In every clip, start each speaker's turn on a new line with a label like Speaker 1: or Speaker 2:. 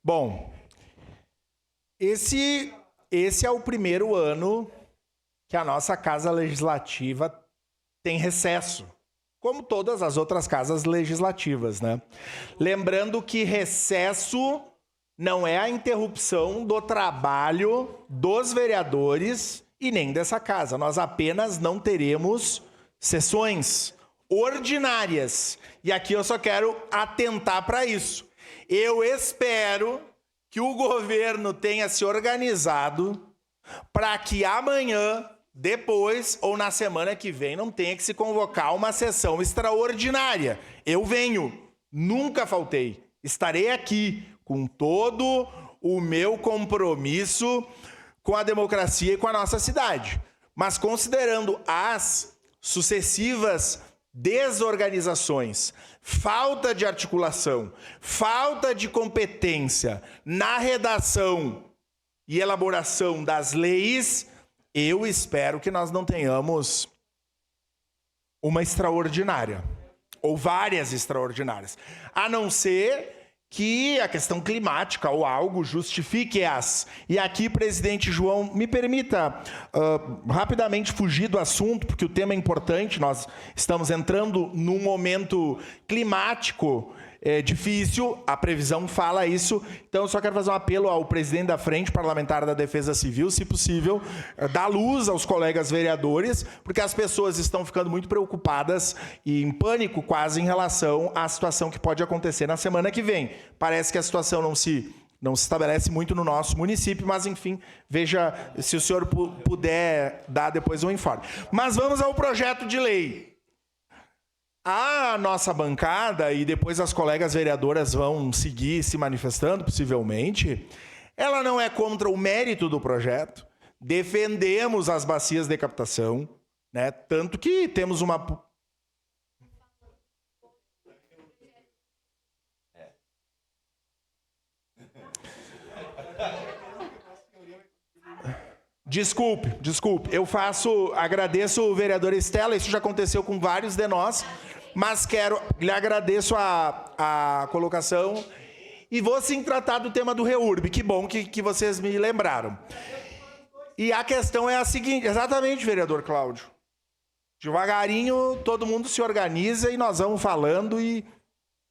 Speaker 1: Bom, esse é o primeiro ano que a nossa Casa Legislativa tem recesso, como todas as outras casas legislativas, né? Lembrando que recesso não é a interrupção do trabalho dos vereadores e nem dessa casa. Nós apenas não teremos sessões ordinárias. E aqui eu só quero atentar para isso. Eu espero que o governo tenha se organizado para que amanhã, depois ou na semana que vem não tenha que se convocar uma sessão extraordinária. Eu venho, nunca faltei. Estarei aqui com todo o meu compromisso com a democracia e com a nossa cidade. Mas considerando as sucessivas desorganizações, falta de articulação, falta de competência na redação e elaboração das leis, eu espero que nós não tenhamos uma extraordinária, ou várias extraordinárias, a não ser que a questão climática ou algo justifique-as. E aqui, presidente João, me permita rapidamente fugir do assunto, porque o tema é importante, nós estamos entrando num momento climático difícil, a previsão fala isso, então eu só quero fazer um apelo ao presidente da Frente Parlamentar da Defesa Civil, se possível, dar luz aos colegas vereadores, porque as pessoas estão ficando muito preocupadas e em pânico quase em relação à situação que pode acontecer na semana que vem. Parece que a situação não se estabelece muito no nosso município, mas enfim, veja se o senhor puder dar depois um informe. Mas vamos ao projeto de lei. A nossa bancada, e depois as colegas vereadoras vão seguir se manifestando, possivelmente, ela não é contra o mérito do projeto. Defendemos as bacias de captação, né? Tanto que temos uma... Desculpe. Agradeço o vereador Estela, isso já aconteceu com vários de nós, mas lhe agradeço a colocação e vou sim tratar do tema do REURB. Que bom que vocês me lembraram. E a questão é a seguinte, exatamente, vereador Cláudio. Devagarinho, todo mundo se organiza e nós vamos falando e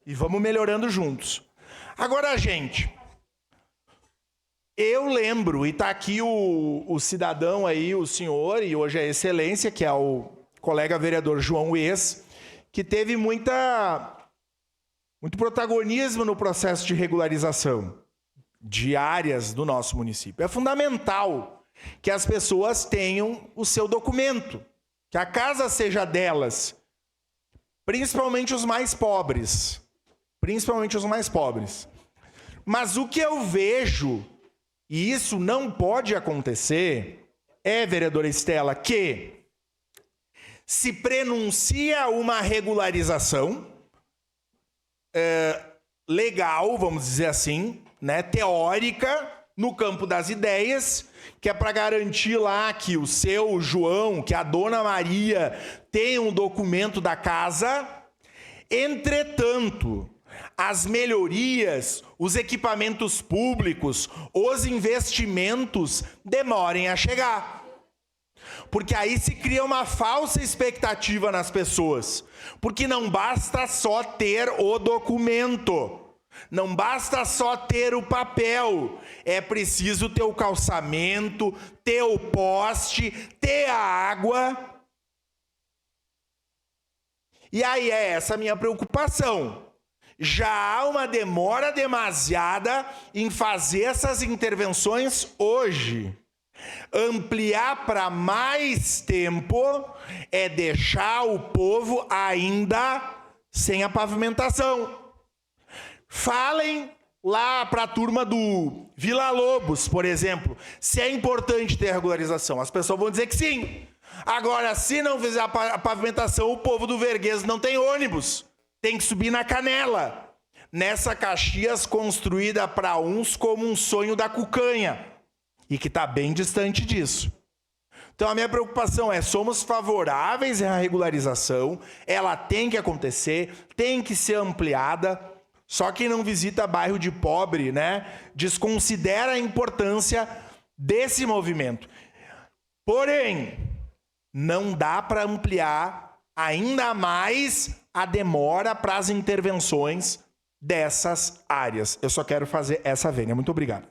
Speaker 1: vamos melhorando juntos. Agora, gente, eu lembro, e está aqui o cidadão aí, o senhor, e hoje é excelência, que é o colega vereador João Ex, que teve muito protagonismo no processo de regularização de áreas do nosso município. É fundamental que as pessoas tenham o seu documento, que a casa seja delas, principalmente os mais pobres. Mas o que eu vejo, e isso não pode acontecer, vereadora Estela, que se prenuncia uma regularização legal, vamos dizer assim, né, teórica, no campo das ideias, que é para garantir lá que o seu João, que a dona Maria tenha um documento da casa. Entretanto, as melhorias, os equipamentos públicos, os investimentos demorem a chegar. Porque aí se cria uma falsa expectativa nas pessoas. Porque não basta só ter o documento. Não basta só ter o papel. É preciso ter o calçamento, ter o poste, ter a água. E aí é essa a minha preocupação. Já há uma demora demasiada em fazer essas intervenções hoje. Ampliar para mais tempo é deixar o povo ainda sem a pavimentação. Falem lá para a turma do Vila Lobos, por exemplo, se é importante ter regularização. As pessoas vão dizer que sim. Agora, se não fizer a pavimentação, o povo do Verguês não tem ônibus. Tem que subir na Canela. Nessa Caxias construída para uns como um sonho da cucanha. E que está bem distante disso. Então a minha preocupação é, somos favoráveis à regularização, ela tem que acontecer, tem que ser ampliada, Só quem não visita bairro de pobre, né, desconsidera a importância desse movimento. Porém, não dá para ampliar ainda mais a demora para as intervenções dessas áreas. Eu só quero fazer essa vênia. Muito obrigado.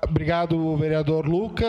Speaker 2: Obrigado, vereador Lucas.